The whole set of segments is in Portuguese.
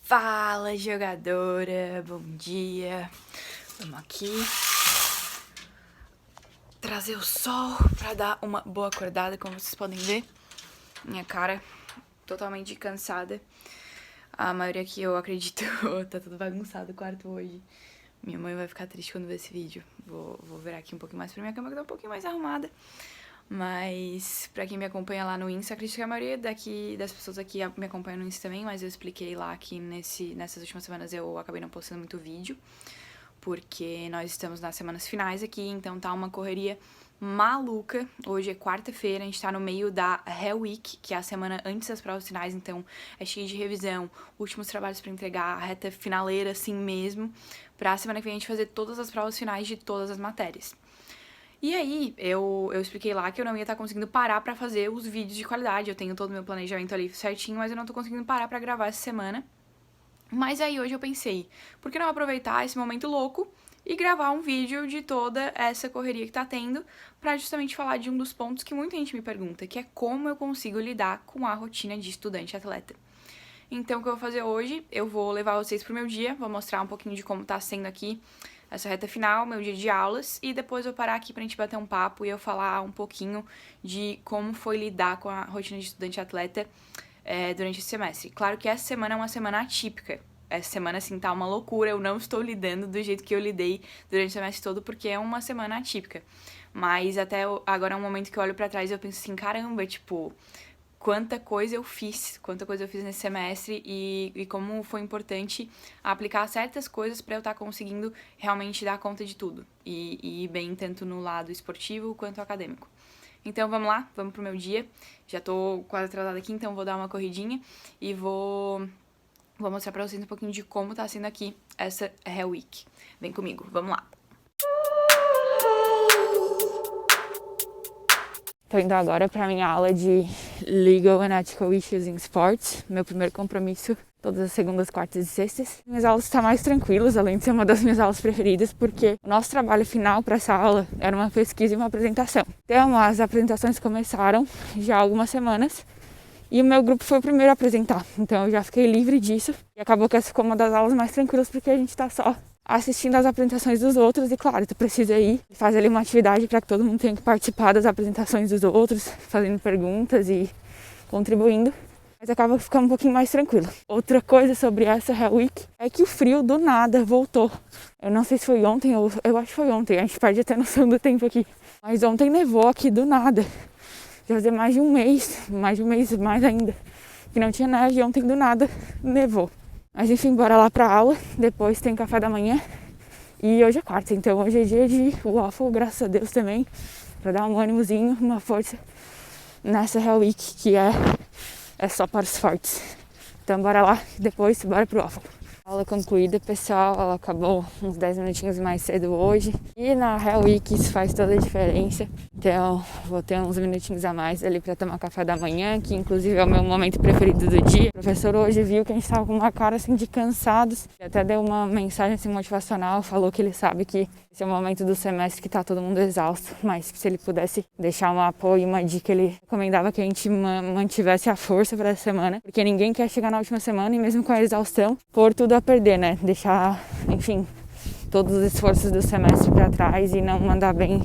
Fala, jogadora, bom dia. Vamos aqui trazer o sol pra dar uma boa acordada, como vocês podem ver. Minha cara totalmente cansada. A maioria aqui, eu acredito, tá tudo bagunçado o quarto hoje. Minha mãe vai ficar triste quando ver esse vídeo. Vou virar aqui um pouquinho mais pra minha cama, que tá um pouquinho mais arrumada. Mas pra quem me acompanha lá no Insta, acredito que a maioria das pessoas aqui me acompanha no Insta também, mas eu expliquei lá que nessas últimas semanas eu acabei não postando muito vídeo, porque nós estamos nas semanas finais aqui, então tá uma correria maluca. Hoje é quarta-feira, a gente tá no meio da Hell Week, que é a semana antes das provas finais, então é cheio de revisão, últimos trabalhos pra entregar, a reta finaleira assim mesmo, pra semana que vem a gente fazer todas as provas finais de todas as matérias. E aí, eu expliquei lá que eu não ia estar conseguindo parar pra fazer os vídeos de qualidade. Eu tenho todo o meu planejamento ali certinho, mas eu não tô conseguindo parar pra gravar essa semana. Mas aí hoje eu pensei, por que não aproveitar esse momento louco e gravar um vídeo de toda essa correria que tá tendo pra justamente falar de um dos pontos que muita gente me pergunta, que é como eu consigo lidar com a rotina de estudante atleta. Então, o que eu vou fazer hoje, eu vou levar vocês pro meu dia, vou mostrar um pouquinho de como tá sendo aqui essa reta final, meu dia de aulas, e depois eu parar aqui pra gente bater um papo e eu falar um pouquinho de como foi lidar com a rotina de estudante atleta durante esse semestre. Claro que essa semana é uma semana atípica. Essa semana, assim, tá uma loucura, eu não estou lidando do jeito que eu lidei durante o semestre todo, porque é uma semana atípica. Mas até agora é um momento que eu olho pra trás e eu penso assim, caramba, tipo, quanta coisa eu fiz nesse semestre e como foi importante aplicar certas coisas para eu estar conseguindo realmente dar conta de tudo e ir bem tanto no lado esportivo quanto acadêmico. Então vamos lá, vamos pro meu dia. Já tô quase atrasada aqui, então vou dar uma corridinha e vou mostrar pra vocês um pouquinho de como tá sendo aqui essa Hell Week. Vem comigo, vamos lá. Tô indo agora pra minha aula de Legal and Ethical Issues in Sports, meu primeiro compromisso, todas as segundas, quartas e sextas. Minhas aulas estão mais tranquilas, além de ser uma das minhas aulas preferidas, porque o nosso trabalho final para essa aula era uma pesquisa e uma apresentação. Então, as apresentações começaram já há algumas semanas e o meu grupo foi o primeiro a apresentar. Então, eu já fiquei livre disso e acabou que essa ficou uma das aulas mais tranquilas, porque a gente tá só assistindo as apresentações dos outros e, claro, tu precisa ir fazer ali uma atividade para que todo mundo tenha que participar das apresentações dos outros, fazendo perguntas e contribuindo, mas acaba ficando um pouquinho mais tranquilo. Outra coisa sobre essa Hell Week é que o frio do nada voltou. Eu não sei se foi ontem ou eu acho que foi ontem, a gente perde até noção do tempo aqui, mas ontem nevou aqui do nada. Já fazia mais de um mês mais ainda, que não tinha neve e ontem do nada nevou. Mas enfim, bora lá pra aula, depois tem café da manhã e hoje é quarta, então hoje é dia de waffle, graças a Deus também, pra dar um ânimozinho, uma força nessa Hell Week que é só para os fortes. Então bora lá, depois bora pro waffle. Aula concluída, pessoal, ela acabou uns 10 minutinhos mais cedo hoje. E na Hell Week isso faz toda a diferença. Então vou ter uns minutinhos a mais ali para tomar café da manhã, que inclusive é o meu momento preferido do dia. O professor hoje viu que a gente estava com uma cara assim de cansados. Ele até deu uma mensagem assim motivacional, falou que ele sabe que esse é o momento do semestre que tá todo mundo exausto, mas que se ele pudesse deixar um apoio, uma dica, ele recomendava que a gente mantivesse a força para essa semana, porque ninguém quer chegar na última semana e mesmo com a exaustão, pôr tudo a perder, né? Deixar, enfim, todos os esforços do semestre para trás e não mandar bem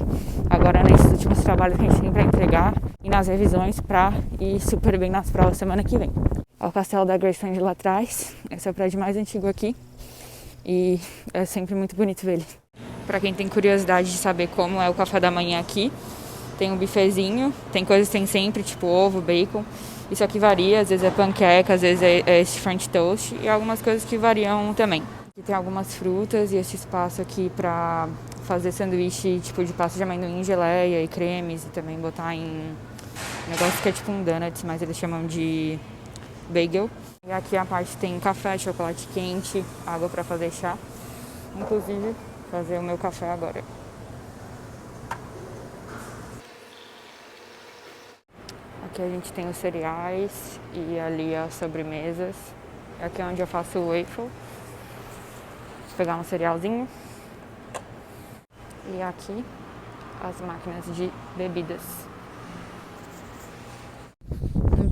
agora nesses últimos trabalhos que a gente tem para entregar e nas revisões para ir super bem nas provas semana que vem. Olha o castelo da Graceland lá atrás, esse é o prédio mais antigo aqui e é sempre muito bonito ver ele. Para quem tem curiosidade de saber como é o café da manhã aqui, tem um bifezinho, tem coisas que tem sempre, tipo ovo, bacon. Isso aqui varia, às vezes é panqueca, às vezes é esse French toast e algumas coisas que variam também. Aqui tem algumas frutas e esse espaço aqui para fazer sanduíche tipo de pasta de amendoim, geleia e cremes e também botar em um negócio que é tipo um donuts, mas eles chamam de bagel. E aqui a parte tem café, chocolate quente, água para fazer chá, inclusive fazer o meu café agora. Aqui a gente tem os cereais e ali as sobremesas. Aqui é onde eu faço o waffle. Vou pegar um cerealzinho. E aqui as máquinas de bebidas.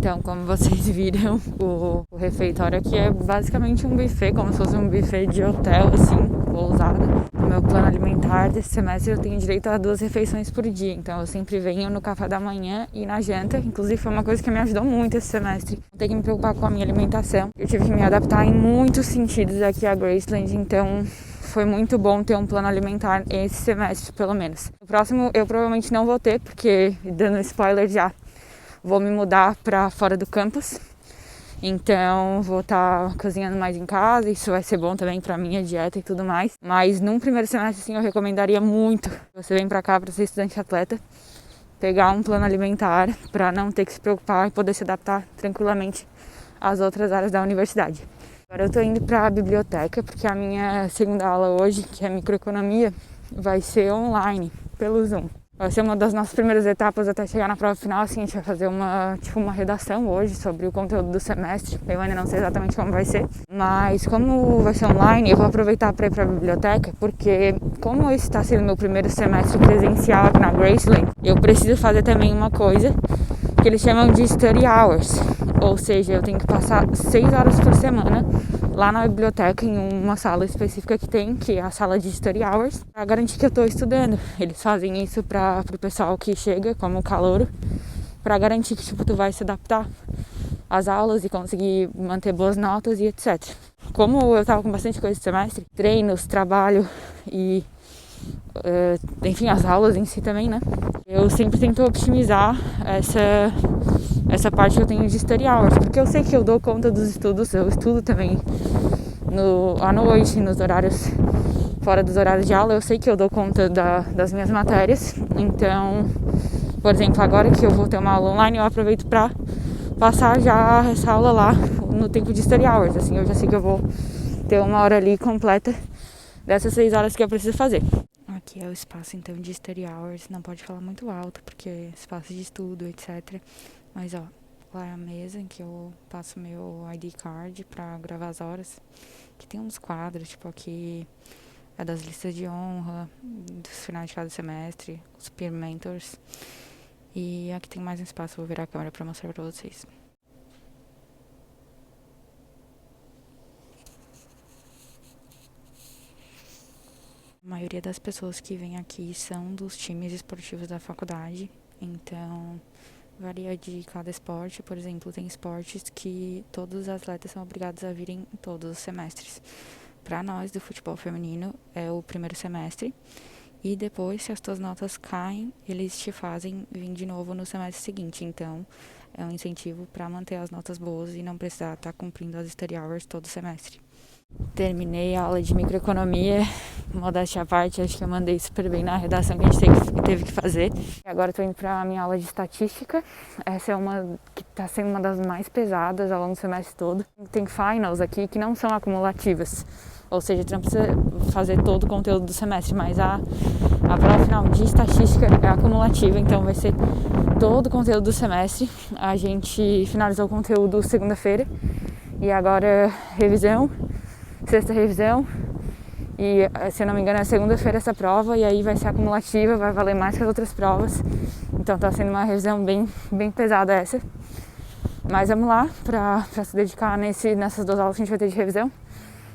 Então, como vocês viram, o refeitório aqui é basicamente um buffet, como se fosse um buffet de hotel, assim, pousada. No meu plano alimentar desse semestre eu tenho direito a 2 refeições por dia, então eu sempre venho no café da manhã e na janta. Inclusive foi uma coisa que me ajudou muito esse semestre, não ter que me preocupar com a minha alimentação. Eu tive que me adaptar em muitos sentidos aqui a Graceland, então foi muito bom ter um plano alimentar esse semestre, pelo menos. O próximo eu provavelmente não vou ter, porque, dando spoiler já, vou me mudar para fora do campus. Então vou estar cozinhando mais em casa, isso vai ser bom também para minha dieta e tudo mais. Mas num primeiro semestre, assim, eu recomendaria muito, você vem para cá para ser estudante atleta, pegar um plano alimentar para não ter que se preocupar e poder se adaptar tranquilamente às outras áreas da universidade. Agora eu tô indo para a biblioteca, porque a minha segunda aula hoje, que é microeconomia, vai ser online, pelo Zoom. Vai ser uma das nossas primeiras etapas até chegar na prova final, assim, a gente vai fazer uma redação hoje sobre o conteúdo do semestre. Eu ainda não sei exatamente como vai ser, mas como vai ser online, eu vou aproveitar para ir para a biblioteca, porque como esse está sendo meu primeiro semestre presencial aqui na Graceland, eu preciso fazer também uma coisa que eles chamam de study hours, ou seja, eu tenho que passar 6 horas por semana lá na biblioteca, em uma sala específica que tem, que é a sala de study hours, para garantir que eu estou estudando. Eles fazem isso para o pessoal que chega, como calouro, para garantir que tu vai se adaptar às aulas e conseguir manter boas notas e etc. Como eu estava com bastante coisa esse semestre, treinos, trabalho e enfim, as aulas em si também, né? Eu sempre tento optimizar essa parte que eu tenho de study hours, porque eu sei que eu dou conta dos estudos, eu estudo também à noite, nos horários fora dos horários de aula, eu sei que eu dou conta das minhas matérias. Então, por exemplo, agora que eu vou ter uma aula online, eu aproveito para passar já essa aula lá no tempo de study hours, assim, eu já sei que eu vou ter uma hora ali completa dessas 6 horas que eu preciso fazer. Aqui é o espaço, então, de study hours. Não pode falar muito alto, porque é espaço de estudo, etc. Mas, ó, lá é a mesa em que eu passo meu ID card pra gravar as horas. Aqui tem uns quadros, tipo, aqui é das listas de honra, dos finais de cada semestre, os peer mentors. E aqui tem mais um espaço, vou virar a câmera pra mostrar pra vocês. A maioria das pessoas que vêm aqui são dos times esportivos da faculdade, então varia de cada esporte. Por exemplo, tem esportes que todos os atletas são obrigados a virem todos os semestres. Para nós do futebol feminino é o primeiro semestre, e depois, se as tuas notas caem, eles te fazem vir de novo no semestre seguinte. Então é um incentivo para manter as notas boas e não precisar estar cumprindo as study hours todo semestre. Terminei a aula de microeconomia, modéstia à parte, acho que eu mandei super bem na redação que a gente teve que fazer. Agora estou indo para a minha aula de estatística. Essa é uma que está sendo uma das mais pesadas ao longo do semestre todo. Tem finals aqui que não são acumulativas, ou seja, tu não precisa fazer todo o conteúdo do semestre, mas a prova final de estatística é acumulativa, então vai ser todo o conteúdo do semestre. A gente finalizou o conteúdo segunda-feira e agora revisão. Sexta revisão, e se eu não me engano é segunda-feira essa prova, e aí vai ser acumulativa, vai valer mais que as outras provas, então tá sendo uma revisão bem pesada essa, mas vamos lá pra se dedicar nessas 2 aulas que a gente vai ter de revisão,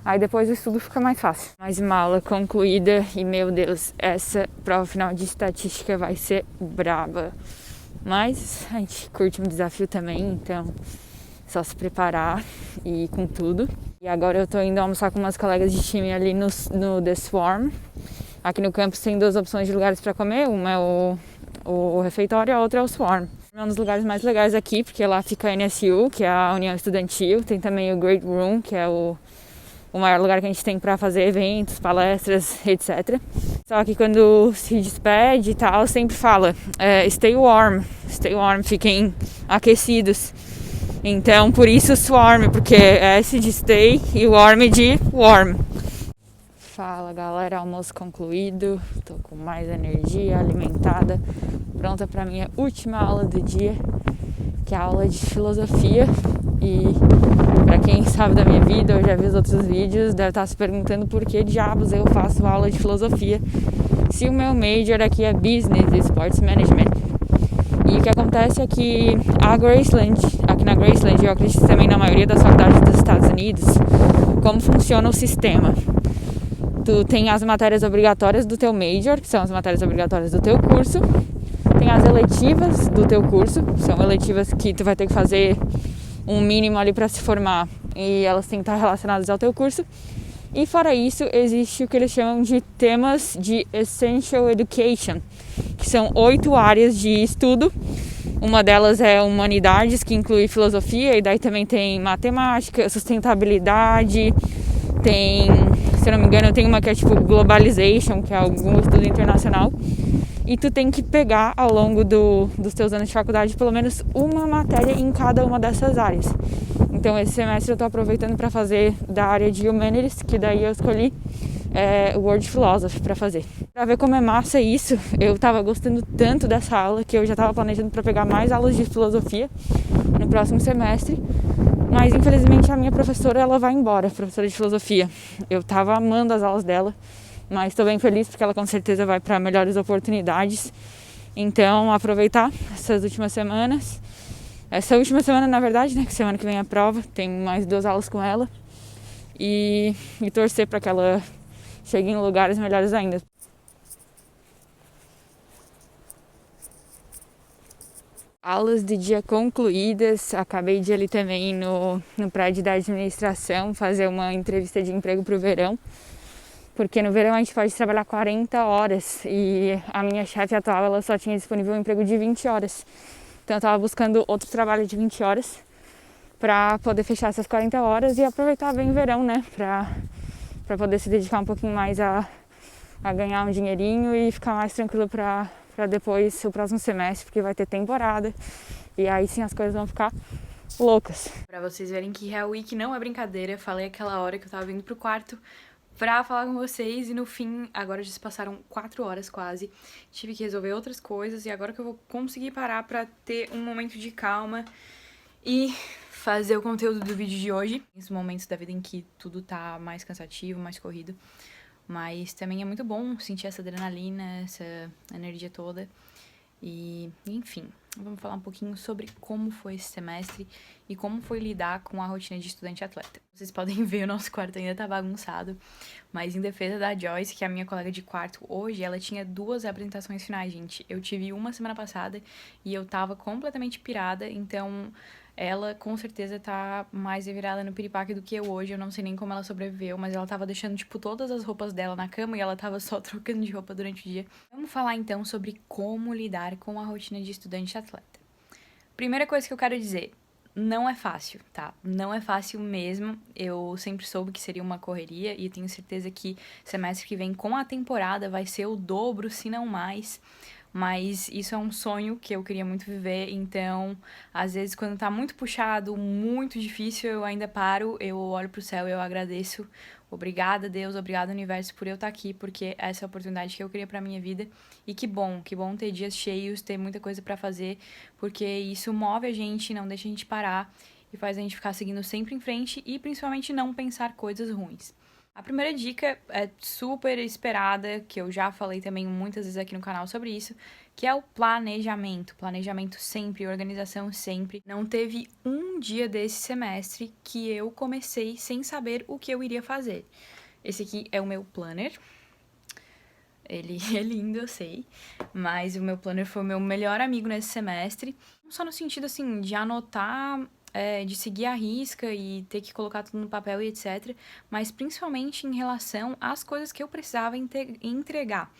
aí depois o estudo fica mais fácil. Mais uma aula concluída e, meu Deus, essa prova final de estatística vai ser braba, mas a gente curte um desafio também, então só se preparar e ir com tudo. E agora eu tô indo almoçar com umas colegas de time ali no The Swarm. Aqui no campus tem 2 opções de lugares para comer. Uma é o refeitório, a outra é o Swarm. É um dos lugares mais legais aqui, porque lá fica a NSU, que é a União Estudantil. Tem também o Great Room, que é o maior lugar que a gente tem para fazer eventos, palestras, etc. Só que quando se despede e tal, sempre fala stay warm, fiquem aquecidos. Então, por isso Swarm, porque é S de stay e warm de warm. Fala, galera, almoço concluído, tô com mais energia, alimentada, pronta para minha última aula do dia, que é a aula de filosofia. E para quem sabe da minha vida ou já viu os outros vídeos, deve estar se perguntando por que diabos eu faço aula de filosofia se o meu major aqui é Business e Sports Management. E o que acontece é que aqui na Graceland, eu acredito também na maioria das faculdades dos Estados Unidos, como funciona o sistema. Tu tem as matérias obrigatórias do teu major, que são as matérias obrigatórias do teu curso. Tem as eletivas do teu curso, são eletivas que tu vai ter que fazer um mínimo ali para se formar e elas têm que estar relacionadas ao teu curso. E fora isso, existe o que eles chamam de temas de Essential Education, que são 8 áreas de estudo. Uma delas é humanidades, que inclui filosofia, e daí também tem matemática, sustentabilidade, tem, se eu não me engano, tem uma que é tipo globalization, que é algum estudo internacional. E tu tem que pegar ao longo dos teus anos de faculdade pelo menos uma matéria em cada uma dessas áreas. Então esse semestre eu tô aproveitando para fazer da área de Humanities, que daí eu escolhi World Philosophy para fazer. Para ver como é massa isso, eu tava gostando tanto dessa aula que eu já tava planejando para pegar mais aulas de filosofia no próximo semestre. Mas infelizmente a minha professora, ela vai embora, professora de filosofia. Eu tava amando as aulas dela, mas estou bem feliz porque ela com certeza vai para melhores oportunidades. Então, aproveitar essas últimas semanas. Essa última semana, na verdade, né, que semana que vem é a prova, tem mais 2 aulas com ela. E torcer para que ela chegue em lugares melhores ainda. Aulas de dia concluídas, acabei de ir ali também no prédio da administração fazer uma entrevista de emprego para o verão. Porque no verão a gente pode trabalhar 40 horas e a minha chefe atual, ela só tinha disponível um emprego de 20 horas. Então eu tava buscando outro trabalho de 20 horas para poder fechar essas 40 horas e aproveitar bem o verão, né? Pra poder se dedicar um pouquinho mais a ganhar um dinheirinho e ficar mais tranquilo para depois o próximo semestre, porque vai ter temporada e aí sim as coisas vão ficar loucas. Pra vocês verem que Hell Week não é brincadeira, falei aquela hora que eu tava vindo pro quarto pra falar com vocês e no fim, agora já se passaram 4 horas quase, tive que resolver outras coisas e agora que eu vou conseguir parar pra ter um momento de calma e fazer o conteúdo do vídeo de hoje. Nesses momentos da vida em que tudo tá mais cansativo, mais corrido, mas também é muito bom sentir essa adrenalina, essa energia toda. E, enfim, vamos falar um pouquinho sobre como foi esse semestre e como foi lidar com a rotina de estudante atleta. Vocês podem ver, o nosso quarto ainda tá bagunçado, mas em defesa da Joyce, que é a minha colega de quarto hoje, ela tinha 2 apresentações finais, gente. Eu tive uma semana passada e eu tava completamente pirada, então ela com certeza tá mais virada no piripaque do que eu hoje. Eu não sei nem como ela sobreviveu, mas ela tava deixando, tipo, todas as roupas dela na cama e ela tava só trocando de roupa durante o dia. Vamos falar então sobre como lidar com a rotina de estudante atleta. Primeira coisa que eu quero dizer, não é fácil, tá? Não é fácil mesmo. Eu sempre soube que seria uma correria e tenho certeza que semestre que vem com a temporada vai ser o dobro, se não mais. Mas isso é um sonho que eu queria muito viver, então, às vezes, quando tá muito puxado, muito difícil, eu ainda paro, eu olho pro céu e eu agradeço. Obrigada, Deus, obrigada, universo, por eu estar aqui, porque essa é a oportunidade que eu queria pra minha vida. E que bom ter dias cheios, ter muita coisa pra fazer, porque isso move a gente, não deixa a gente parar e faz a gente ficar seguindo sempre em frente e, principalmente, não pensar coisas ruins. A primeira dica é super esperada, que eu já falei também muitas vezes aqui no canal sobre isso, que é o planejamento. Planejamento sempre, organização sempre. Não teve um dia desse semestre que eu comecei sem saber o que eu iria fazer. Esse aqui é o meu planner. Ele é lindo, eu sei, mas o meu planner foi o meu melhor amigo nesse semestre. Não só no sentido, assim, de anotar, de seguir a risca e ter que colocar tudo no papel e etc. Mas principalmente em relação às coisas que eu precisava entregar.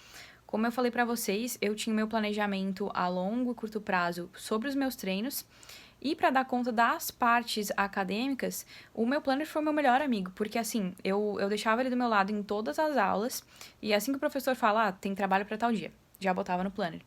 Como eu falei pra vocês, eu tinha o meu planejamento a longo e curto prazo sobre os meus treinos. E para dar conta das partes acadêmicas, o meu planner foi o meu melhor amigo, porque assim, eu deixava ele do meu lado em todas as aulas, e assim que o professor fala, tem trabalho para tal dia, já botava no planner.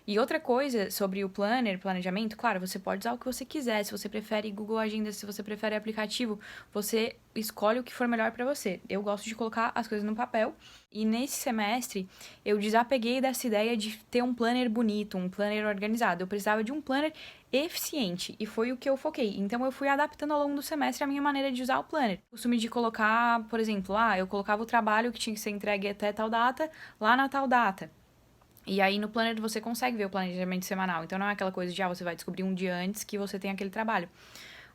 E outra coisa sobre o planejamento, claro, você pode usar o que você quiser, se você prefere Google Agenda, se você prefere aplicativo, você escolhe o que for melhor para você. Eu gosto de colocar as coisas no papel, e nesse semestre eu desapeguei dessa ideia de ter um planner bonito, um planner organizado. Eu precisava de um planner eficiente, e foi o que eu foquei. Então eu fui adaptando ao longo do semestre a minha maneira de usar o planner. O costume de colocar, por exemplo, eu colocava o trabalho que tinha que ser entregue até tal data, lá na tal data. E aí, no planner, você consegue ver o planejamento semanal. Então, não é aquela coisa de, você vai descobrir um dia antes que você tem aquele trabalho.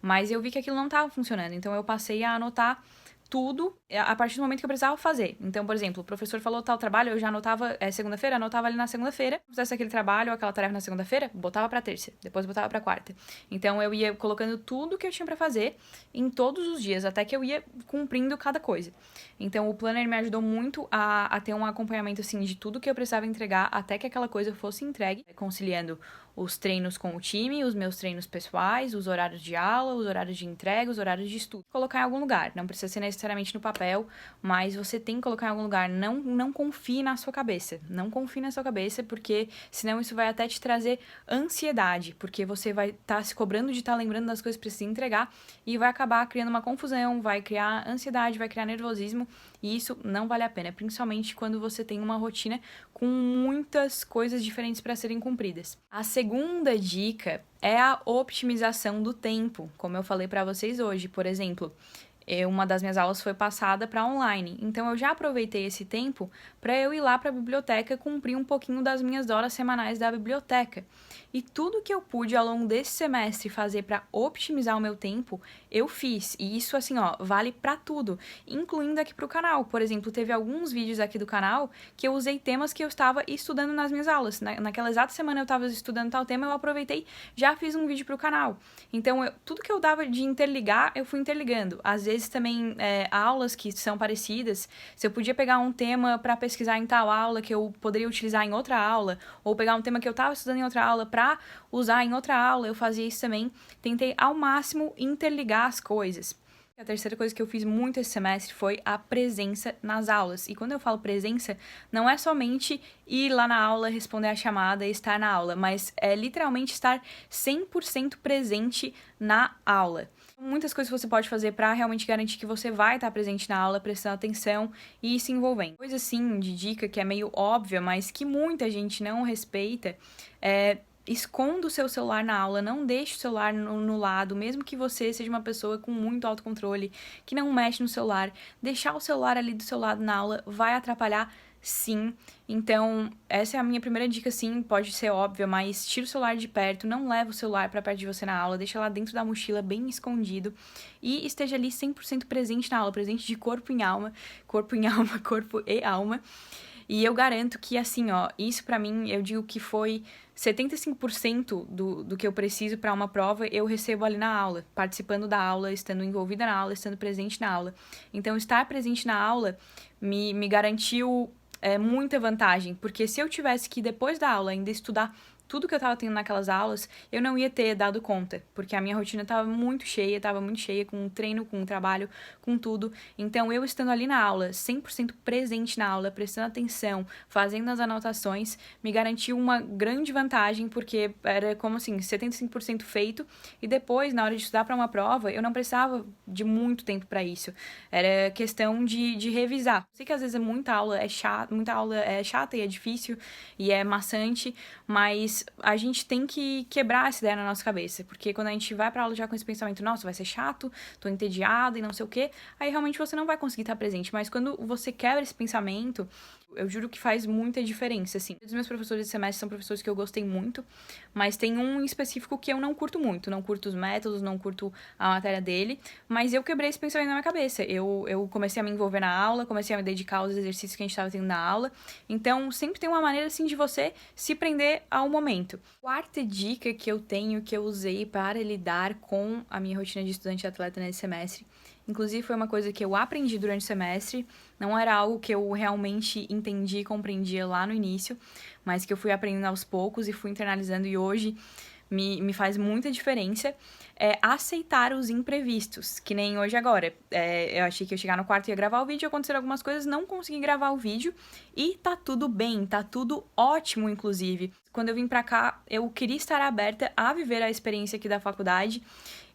Mas eu vi que aquilo não estava funcionando. Então, eu passei a anotar tudo a partir do momento que eu precisava fazer. Então, por exemplo, o professor falou tal trabalho, eu já anotava, segunda-feira, anotava ali na segunda-feira. Se fizesse aquele trabalho ou aquela tarefa na segunda-feira, botava pra terça, depois botava pra quarta. Então, eu ia colocando tudo que eu tinha pra fazer em todos os dias, até que eu ia cumprindo cada coisa. Então, o planner me ajudou muito a ter um acompanhamento, assim, de tudo que eu precisava entregar até que aquela coisa fosse entregue, conciliando os treinos com o time, os meus treinos pessoais, os horários de aula, os horários de entrega, os horários de estudo. Colocar em algum lugar, não precisa ser necessariamente no papel, mas você tem que colocar em algum lugar. Não confie na sua cabeça. Não confie na sua cabeça, porque senão isso vai até te trazer ansiedade, porque você vai estar se cobrando de estar lembrando das coisas que precisa entregar e vai acabar criando uma confusão, vai criar ansiedade, vai criar nervosismo, e isso não vale a pena, principalmente quando você tem uma rotina com muitas coisas diferentes para serem cumpridas. A segunda dica é a optimização do tempo, como eu falei para vocês hoje. Por exemplo, uma das minhas aulas foi passada para online, então eu já aproveitei esse tempo para eu ir lá para a biblioteca cumprir um pouquinho das minhas horas semanais da biblioteca. E tudo que eu pude ao longo desse semestre fazer para otimizar o meu tempo, eu fiz. E isso, assim, vale para tudo, incluindo aqui pro canal. Por exemplo, teve alguns vídeos aqui do canal que eu usei temas que eu estava estudando nas minhas aulas. Naquela exata semana eu estava estudando tal tema, eu aproveitei, já fiz um vídeo pro canal. Então, tudo que eu dava de interligar, eu fui interligando. Às vezes também aulas que são parecidas, se eu podia pegar um tema para pesquisar em tal aula que eu poderia utilizar em outra aula, ou pegar um tema que eu estava estudando em outra aula para usar em outra aula, eu fazia isso também. Tentei ao máximo interligar as coisas. A terceira coisa que eu fiz muito esse semestre foi a presença nas aulas. E quando eu falo presença, não é somente ir lá na aula, responder a chamada e estar na aula, mas é literalmente estar 100% presente na aula. Muitas coisas que você pode fazer para realmente garantir que você vai estar presente na aula, prestando atenção e se envolvendo. Coisa assim de dica que é meio óbvia, mas que muita gente não respeita, esconda o seu celular na aula, não deixe o celular no lado, mesmo que você seja uma pessoa com muito autocontrole, que não mexe no celular. Deixar o celular ali do seu lado na aula vai atrapalhar, sim. Então, essa é a minha primeira dica, sim, pode ser óbvia, mas tira o celular de perto, não leva o celular para perto de você na aula, deixa lá dentro da mochila, bem escondido, e esteja ali 100% presente na aula, presente de corpo e alma, corpo e alma. E eu garanto que, assim, isso pra mim, eu digo que foi 75% do que eu preciso para uma prova, eu recebo ali na aula, participando da aula, estando envolvida na aula, estando presente na aula. Então, estar presente na aula me garantiu muita vantagem, porque se eu tivesse que, depois da aula, ainda estudar tudo que eu tava tendo naquelas aulas, eu não ia ter dado conta, porque a minha rotina tava muito cheia com treino, com trabalho, com tudo. Então, eu estando ali na aula, 100% presente na aula, prestando atenção, fazendo as anotações, me garantiu uma grande vantagem, porque era como assim, 75% feito, e depois, na hora de estudar para uma prova, eu não precisava de muito tempo para isso. Era questão de revisar. Sei que às vezes muita aula é chata e é difícil e é maçante, mas a gente tem que quebrar essa ideia na nossa cabeça, porque quando a gente vai pra aula já com esse pensamento, nossa, vai ser chato, tô entediada e não sei o quê, aí realmente você não vai conseguir estar presente, mas quando você quebra esse pensamento, eu juro que faz muita diferença, assim. Os meus professores de semestre são professores que eu gostei muito, mas tem um em específico que eu não curto muito, não curto os métodos, não curto a matéria dele, mas eu quebrei esse pensamento na minha cabeça. Eu comecei a me envolver na aula, comecei a me dedicar aos exercícios que a gente estava tendo na aula, então sempre tem uma maneira, assim, de você se prender ao momento. Quarta dica que eu tenho, que eu usei para lidar com a minha rotina de estudante e atleta nesse semestre, inclusive foi uma coisa que eu aprendi durante o semestre, não era algo que eu realmente entendi e compreendia lá no início, mas que eu fui aprendendo aos poucos e fui internalizando, e hoje me faz muita diferença, é aceitar os imprevistos, que nem hoje agora. Eu achei que eu ia chegar no quarto e ia gravar o vídeo, aconteceram algumas coisas, não consegui gravar o vídeo, e tá tudo bem, tá tudo ótimo, inclusive. Quando eu vim pra cá, eu queria estar aberta a viver a experiência aqui da faculdade,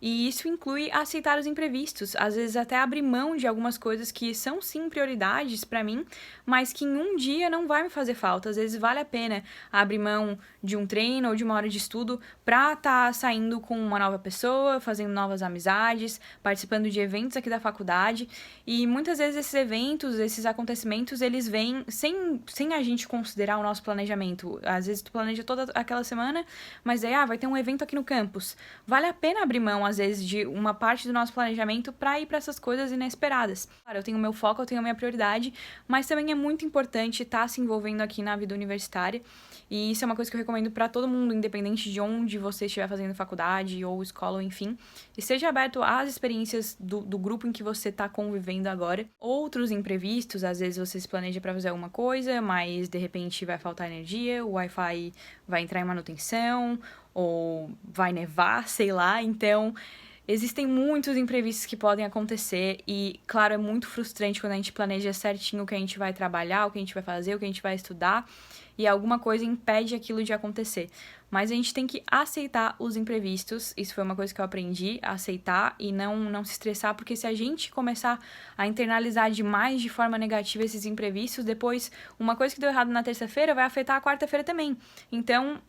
E isso inclui aceitar os imprevistos, às vezes até abrir mão de algumas coisas que são sim prioridades para mim, mas que em um dia não vai me fazer falta. Às vezes vale a pena abrir mão de um treino ou de uma hora de estudo para estar saindo com uma nova pessoa, fazendo novas amizades, participando de eventos aqui da faculdade. E muitas vezes esses eventos, esses acontecimentos, eles vêm sem a gente considerar o nosso planejamento. Às vezes tu planeja toda aquela semana, mas aí vai ter um evento aqui no campus. Vale a pena abrir mão, às vezes, de uma parte do nosso planejamento para ir para essas coisas inesperadas. Claro, eu tenho o meu foco, eu tenho a minha prioridade, mas também é muito importante estar se envolvendo aqui na vida universitária. E isso é uma coisa que eu recomendo para todo mundo, independente de onde você estiver fazendo faculdade ou escola, ou enfim. Esteja aberto às experiências do grupo em que você está convivendo agora. Outros imprevistos, às vezes você se planeja para fazer alguma coisa, mas de repente vai faltar energia, o Wi-Fi vai entrar em manutenção, ou vai nevar, sei lá. Então, existem muitos imprevistos que podem acontecer e, claro, é muito frustrante quando a gente planeja certinho o que a gente vai trabalhar, o que a gente vai fazer, o que a gente vai estudar e alguma coisa impede aquilo de acontecer. Mas a gente tem que aceitar os imprevistos. Isso foi uma coisa que eu aprendi, a aceitar e não se estressar, porque se a gente começar a internalizar demais de forma negativa esses imprevistos, depois uma coisa que deu errado na terça-feira vai afetar a quarta-feira também. Então,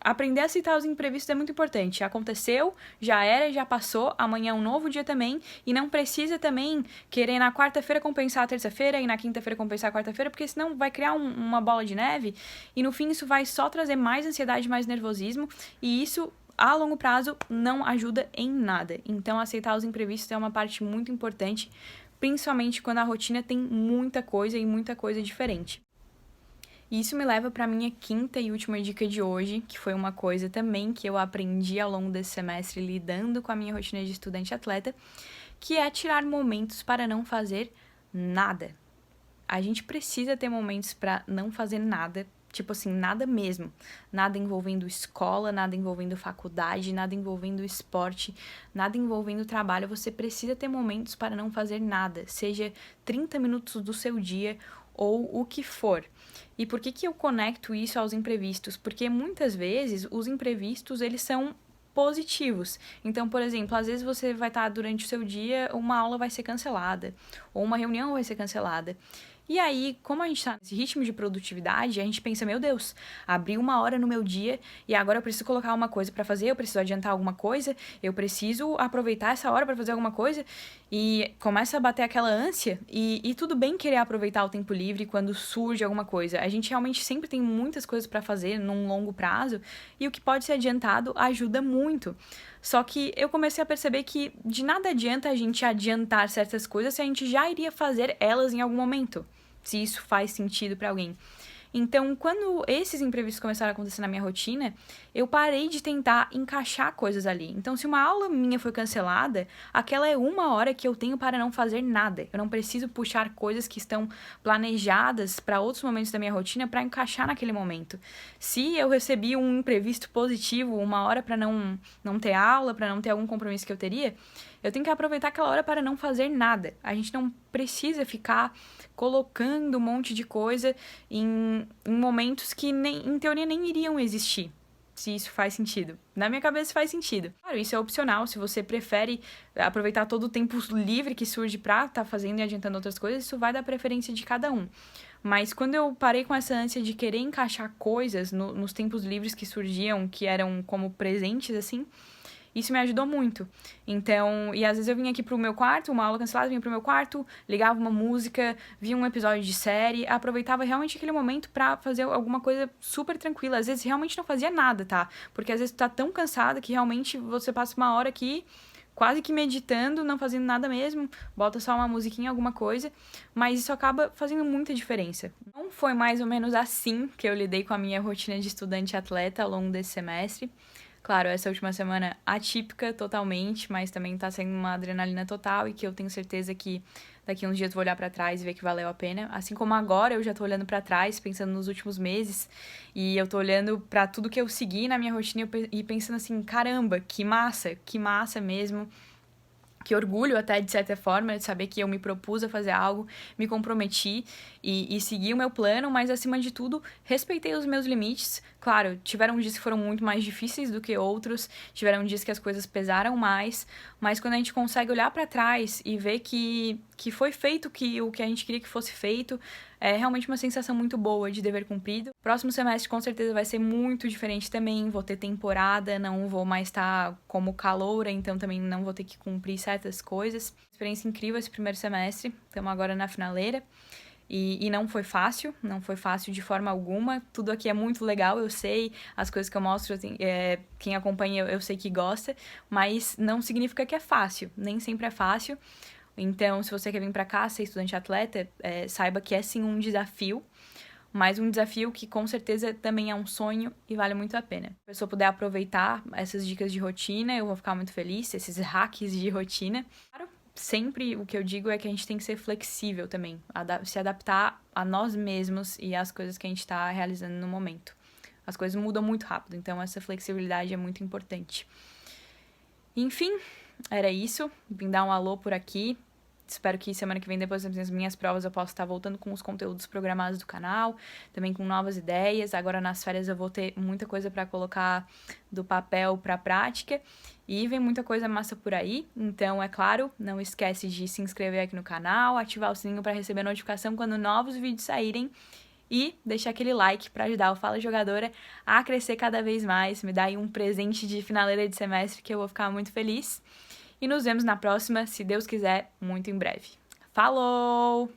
aprender a aceitar os imprevistos é muito importante. Aconteceu, já era, já passou, amanhã é um novo dia também, e não precisa também querer na quarta-feira compensar a terça-feira e na quinta-feira compensar a quarta-feira, porque senão vai criar uma bola de neve, e no fim isso vai só trazer mais ansiedade, mais nervosismo, e isso, a longo prazo, não ajuda em nada. Então, aceitar os imprevistos é uma parte muito importante, principalmente quando a rotina tem muita coisa e muita coisa diferente. E isso me leva para a minha quinta e última dica de hoje, que foi uma coisa também que eu aprendi ao longo desse semestre lidando com a minha rotina de estudante atleta, que é tirar momentos para não fazer nada. A gente precisa ter momentos para não fazer nada, tipo assim, nada mesmo. Nada envolvendo escola, nada envolvendo faculdade, nada envolvendo esporte, nada envolvendo trabalho. Você precisa ter momentos para não fazer nada, seja 30 minutos do seu dia ou o que for. E por que eu conecto isso aos imprevistos? Porque muitas vezes os imprevistos, eles são positivos. Então, por exemplo, às vezes você vai estar durante o seu dia, uma aula vai ser cancelada, ou uma reunião vai ser cancelada. E aí, como a gente tá nesse ritmo de produtividade, a gente pensa, meu Deus, abri uma hora no meu dia e agora eu preciso colocar uma coisa para fazer, eu preciso adiantar alguma coisa, eu preciso aproveitar essa hora para fazer alguma coisa. E começa a bater aquela ânsia e tudo bem querer aproveitar o tempo livre quando surge alguma coisa. A gente realmente sempre tem muitas coisas para fazer num longo prazo e o que pode ser adiantado ajuda muito. Só que eu comecei a perceber que de nada adianta a gente adiantar certas coisas se a gente já iria fazer elas em algum momento, se isso faz sentido para alguém. Então, quando esses imprevistos começaram a acontecer na minha rotina, eu parei de tentar encaixar coisas ali. Então, se uma aula minha foi cancelada, aquela é uma hora que eu tenho para não fazer nada. Eu não preciso puxar coisas que estão planejadas para outros momentos da minha rotina para encaixar naquele momento. Se eu recebi um imprevisto positivo, uma hora para não ter aula, para não ter algum compromisso que eu teria, eu tenho que aproveitar aquela hora para não fazer nada. A gente não precisa ficar colocando um monte de coisa em momentos que, em teoria, nem iriam existir. Se isso faz sentido. Na minha cabeça faz sentido. Claro, isso é opcional. Se você prefere aproveitar todo o tempo livre que surge pra estar fazendo e adiantando outras coisas, isso vai da preferência de cada um. Mas quando eu parei com essa ânsia de querer encaixar coisas nos tempos livres que surgiam, que eram como presentes, assim, isso me ajudou muito. Então, e às vezes eu vinha aqui pro meu quarto, uma aula cancelada, vinha pro meu quarto, ligava uma música, via um episódio de série, aproveitava realmente aquele momento pra fazer alguma coisa super tranquila. Às vezes realmente não fazia nada, tá? Porque às vezes tu tá tão cansada que realmente você passa uma hora aqui quase que meditando, não fazendo nada mesmo, bota só uma musiquinha, alguma coisa, mas isso acaba fazendo muita diferença. Então, foi mais ou menos assim que eu lidei com a minha rotina de estudante atleta ao longo desse semestre. Claro, essa última semana atípica totalmente, mas também tá sendo uma adrenalina total e que eu tenho certeza que daqui uns dias eu vou olhar pra trás e ver que valeu a pena. Assim como agora eu já tô olhando pra trás, pensando nos últimos meses, e eu tô olhando pra tudo que eu segui na minha rotina e pensando assim, caramba, que massa mesmo. que orgulho até, de certa forma, de saber que eu me propus a fazer algo, me comprometi e segui o meu plano, mas, acima de tudo, respeitei os meus limites. Claro, tiveram dias que foram muito mais difíceis do que outros, tiveram dias que as coisas pesaram mais, mas quando a gente consegue olhar para trás e ver que foi feito o que a gente queria que fosse feito, é realmente uma sensação muito boa de dever cumprido. Próximo semestre, com certeza, vai ser muito diferente também. Vou ter temporada, não vou mais estar como caloura, então também não vou ter que cumprir certas coisas. Experiência incrível esse primeiro semestre. Estamos agora na finaleira. E não foi fácil de forma alguma. Tudo aqui é muito legal, eu sei, as coisas que eu mostro, quem acompanha eu sei que gosta, mas não significa que é fácil, nem sempre é fácil. Então, se você quer vir pra cá, ser estudante atleta, saiba que é sim um desafio, mas um desafio que com certeza também é um sonho e vale muito a pena. Se a pessoa puder aproveitar essas dicas de rotina, eu vou ficar muito feliz, esses hacks de rotina. Claro, sempre o que eu digo é que a gente tem que ser flexível também, se adaptar a nós mesmos e às coisas que a gente está realizando no momento. As coisas mudam muito rápido, então essa flexibilidade é muito importante. Enfim, era isso. Vim dar um alô por aqui. Espero que semana que vem, depois das minhas provas, eu possa estar voltando com os conteúdos programados do canal, também com novas ideias. Agora nas férias eu vou ter muita coisa para colocar do papel para a prática e vem muita coisa massa por aí. Então, é claro, não esquece de se inscrever aqui no canal, ativar o sininho para receber notificação quando novos vídeos saírem e deixar aquele like para ajudar o Fala Jogadora a crescer cada vez mais. Me dá aí um presente de finaleira de semestre que eu vou ficar muito feliz. E nos vemos na próxima, se Deus quiser, muito em breve. Falou!